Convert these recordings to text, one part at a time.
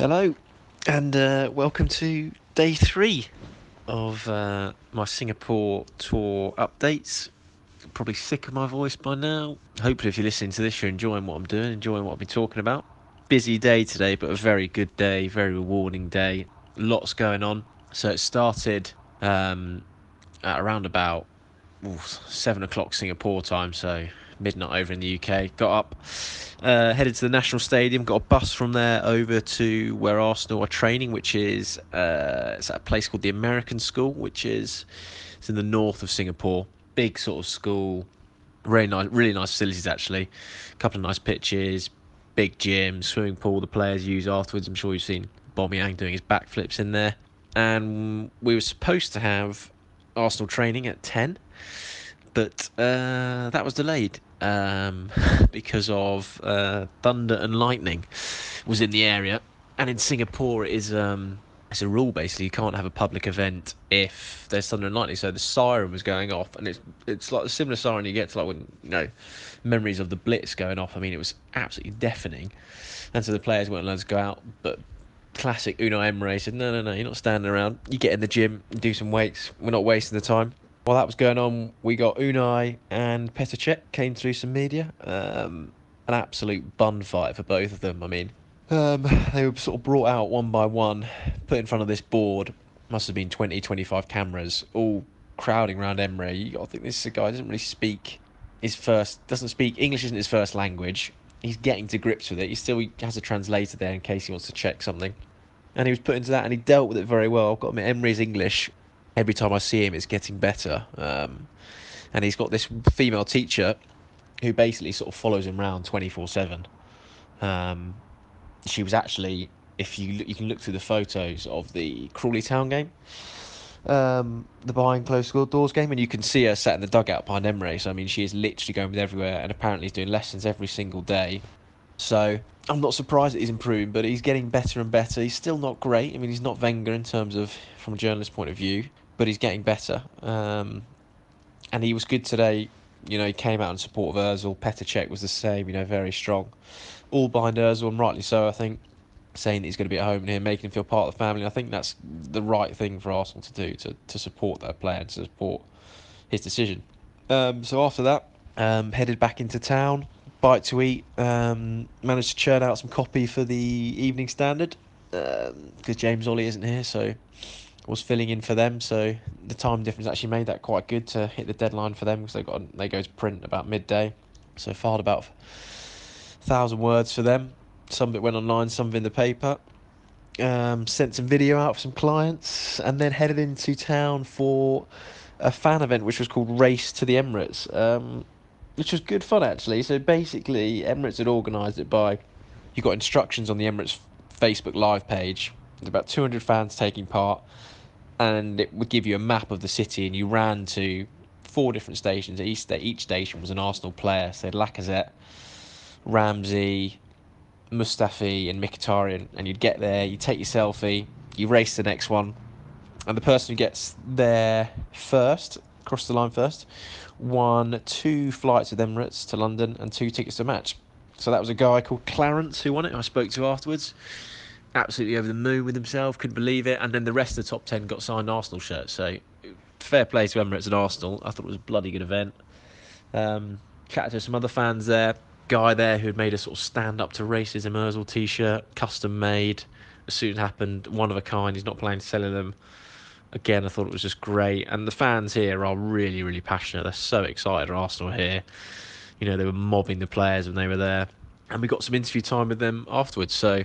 Hello, and welcome to day 3 of my Singapore tour updates. Probably sick of my voice by now. Hopefully, if you're listening to this, you're enjoying what I'm doing, enjoying what I've been talking about. Busy day today, but a very good day, very rewarding day. Lots going on. So it started at around about 7 o'clock Singapore time, so midnight over in the UK. Got up, headed to the National Stadium, got a bus from there over to where Arsenal are training, which is it's at a place called the American School, which is it's in the north of Singapore. Big sort of school, really nice facilities actually. A couple of nice pitches, big gym, swimming pool. The players use afterwards. I'm sure you've seen Aubameyang doing his backflips in there. And we were supposed to have Arsenal training at 10, but that was delayed because of thunder and lightning was in the area. And in Singapore, it's a rule basically. You can't have a public event if there's thunder and lightning. So the siren was going off, and it's like a similar siren you get to like when memories of the Blitz going off. I mean, it was absolutely deafening, and so the players weren't allowed to go out. But classic Unai Emery said, no, you're not standing around. You get in the gym, do some weights. We're not wasting the time. While that was going on, we got Unai and Petr came through some media. An absolute bun fight for both of them. I mean, they were sort of brought out one by one, put in front of this board. Must have been 20, 25 cameras, all crowding around Emery. You got to think this is a guy who doesn't really speak doesn't speak English, isn't his first language. He's getting to grips with it. He has a translator there in case he wants to check something. And he was put into that, and he dealt with it very well. I've got to admit, Emery's English, every time I see him, it's getting better. And he's got this female teacher who basically sort of follows him around 24/7. She was actually, if you can look through the photos of the Crawley Town game, the behind closed doors game, and you can see her sat in the dugout behind Emery. So I mean, she is literally going with everywhere, and apparently he's doing lessons every single day. So I'm not surprised that he's improving, but he's getting better and better. He's still not great. I mean, he's not Wenger in terms of from a journalist point of view, but he's getting better. And he was good today. He came out in support of Ozil. Petr was the same. Very strong. All behind Ozil, and rightly so, I think. Saying that he's going to be at home here, making him feel part of the family. I think that's the right thing for Arsenal to do, to support that player and to support his decision. So after that, headed back into town, bite to eat. Managed to churn out some copy for the Evening Standard because James Ollie isn't here, so was filling in for them. So the time difference actually made that quite good to hit the deadline for them because they go to print about midday. So filed about 1,000 words for them. Some of it went online, some of it in the paper. Sent some video out for some clients, and then headed into town for a fan event which was called Race to the Emirates, which was good fun actually. So basically, Emirates had organised it by, you got instructions on the Emirates Facebook Live page. There's about 200 fans taking part, and it would give you a map of the city, and you ran to 4 different stations. Each station was an Arsenal player. So Lacazette, Ramsey, Mustafi and Mkhitaryan, and you'd get there, you take your selfie, you race the next one, and the person who gets there first, across the line first, won 2 flights with Emirates to London and 2 tickets to a match. So that was a guy called Clarence who won it, who I spoke to afterwards. Absolutely over the moon with himself, couldn't believe it, and then the rest of the top 10 got signed Arsenal shirts, so fair play to Emirates and Arsenal. I thought it was a bloody good event. Chatted to some other fans there. Guy there who had made a sort of stand up to racism Ozil t-shirt, custom made. As soon as it happened, one of a kind. He's not planning to sell them. Again, I thought it was just great. And the fans here are really, really passionate. They're so excited at Arsenal here. They were mobbing the players when they were there. And we got some interview time with them afterwards. So,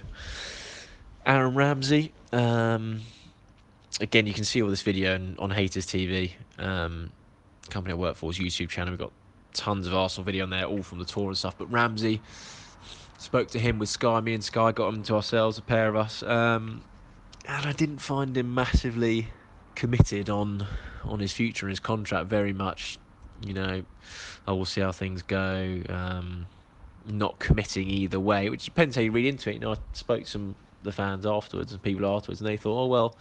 Aaron Ramsey. Again, you can see all this video on Haters TV. Company I work for's YouTube channel. We've got tons of Arsenal video on there, all from the tour and stuff. But Ramsey, spoke to him with Sky. Me and Sky got him to ourselves, a pair of us. And I didn't find him massively committed on his future and his contract very much. I will see how things go. Not committing either way, which depends how you read into it. I spoke to the fans afterwards and people afterwards, and they thought, oh well,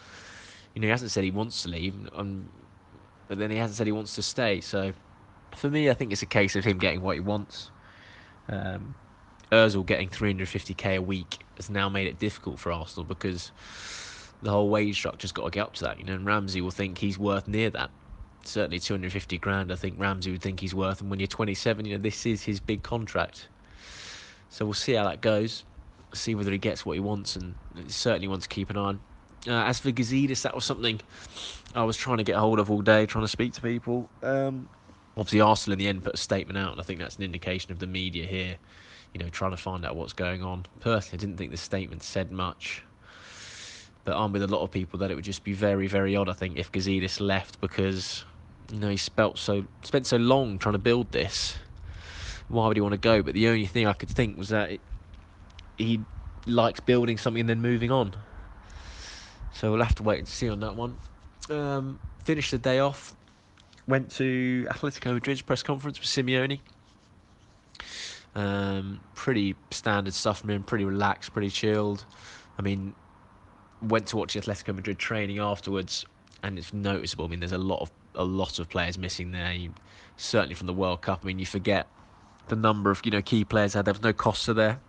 he hasn't said he wants to leave, but then he hasn't said he wants to stay. So for me, I think it's a case of him getting what he wants. Ozil getting 350k a week has now made it difficult for Arsenal because the whole wage structure's got to get up to that. And Ramsey will think he's worth near that. Certainly 250 grand, I think Ramsey would think he's worth. And when you're 27, this is his big contract. So we'll see how that goes. See whether he gets what he wants, and certainly wants to keep an eye on. As for Gazidis, that was something I was trying to get hold of all day, trying to speak to people. Obviously, Arsenal in the end put a statement out, and I think that's an indication of the media here, trying to find out what's going on. Personally, I didn't think the statement said much, but I'm with a lot of people that it would just be very, very odd, I think, if Gazidis left because, he spent so long trying to build this. Why would he want to go? But the only thing I could think was that he likes building something and then moving on. So we'll have to wait and see on that one. Finished the day off. Went to Atletico Madrid's press conference with Simeone. Pretty standard stuff from him. Pretty relaxed, pretty chilled. I mean, went to watch the Atletico Madrid training afterwards, and it's noticeable. I mean, there's a lot of players missing there. Certainly from the World Cup. I mean, you forget the number of key players had. There was no Costa there.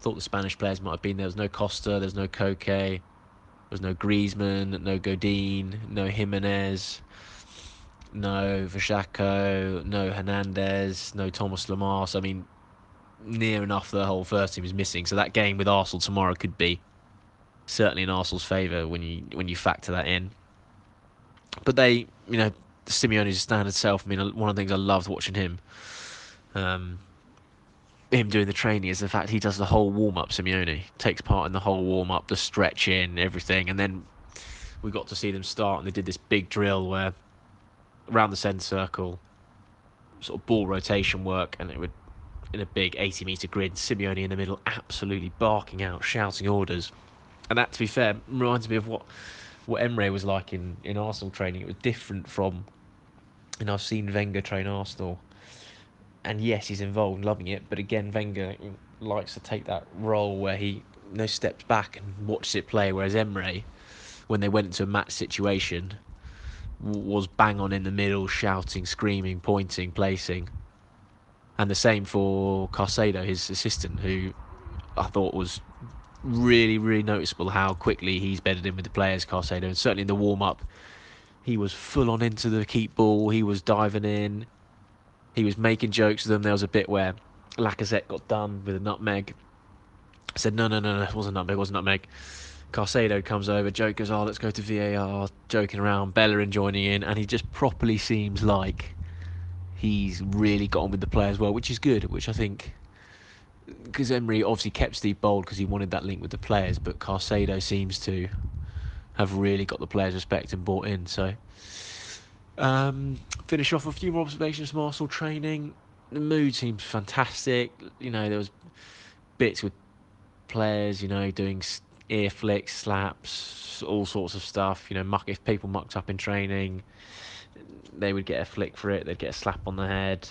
Thought the Spanish players might have been there. There was no Costa. There's no Koke. There was no Griezmann. No Godin. No Jimenez. No Vachako. No Hernandez. No Thomas Lemar. I mean, near enough the whole first team is missing. So that game with Arsenal tomorrow could be certainly in Arsenal's favour when you factor that in. But they, Simeone's standard self. I mean, one of the things I loved watching him doing the training is the fact he does the whole warm-up. Simeone takes part in the whole warm-up, the stretching, everything, and then we got to see them start, and they did this big drill where around the centre circle, sort of ball rotation work, and it would in a big 80-metre grid, Simeone in the middle, absolutely barking out, shouting orders. And that, to be fair, reminds me of what Emery was like in Arsenal training. It was different from, I've seen Wenger train Arsenal, and yes, he's involved, loving it. But again, Wenger likes to take that role where he steps back and watches it play. Whereas Emery, when they went into a match situation, was bang on in the middle, shouting, screaming, pointing, placing. And the same for Caicedo, his assistant, who I thought was really, really noticeable how quickly he's bedded in with the players, Caicedo. And certainly in the warm-up, he was full on into the keep ball. He was diving in. He was making jokes with them. There was a bit where Lacazette got done with a nutmeg. I said, no, it wasn't nutmeg. Caicedo comes over, joke goes, let's go to VAR, joking around, Bellerin joining in, and he just properly seems like he's really got on with the players well, which is good, which I think, because Emery obviously kept Steve Bold because he wanted that link with the players, but Caicedo seems to have really got the players' respect and bought in, so... finish off a few more observations from Arsenal training. The mood seems fantastic. There was bits with players, doing ear flicks, slaps, all sorts of stuff. If people mucked up in training, they would get a flick for it. They'd get a slap on the head.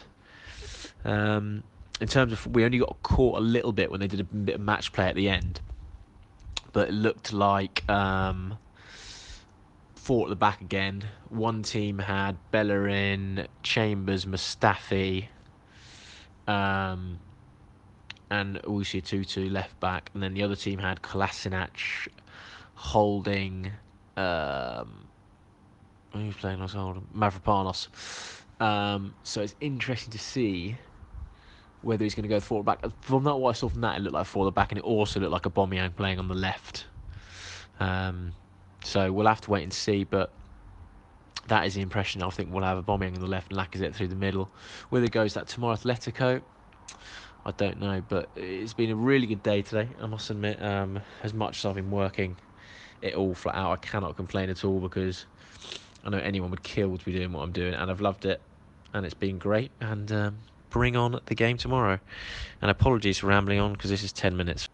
In terms of, we only got caught a little bit when they did a bit of match play at the end, but it looked like four at the back again. One team had Bellerin, Chambers, Mustafi, and Ushi Tutu left back, and then the other team had Kolasinac, Holding, who's playing last Holding? Mavropanos. So it's interesting to see whether he's going to go forward back. From that, what I saw from that, it looked like forward back, and it also looked like Aubameyang playing on the left. So we'll have to wait and see, but that is the impression. I think we'll have Aubameyang on the left and Lacazette through the middle. Whether it goes that tomorrow, Atletico, I don't know, but it's been a really good day today, I must admit. As much as I've been working it all flat out, I cannot complain at all, because I know anyone would kill to be doing what I'm doing, and I've loved it, and it's been great, and bring on the game tomorrow. And apologies for rambling on, because this is 10 minutes.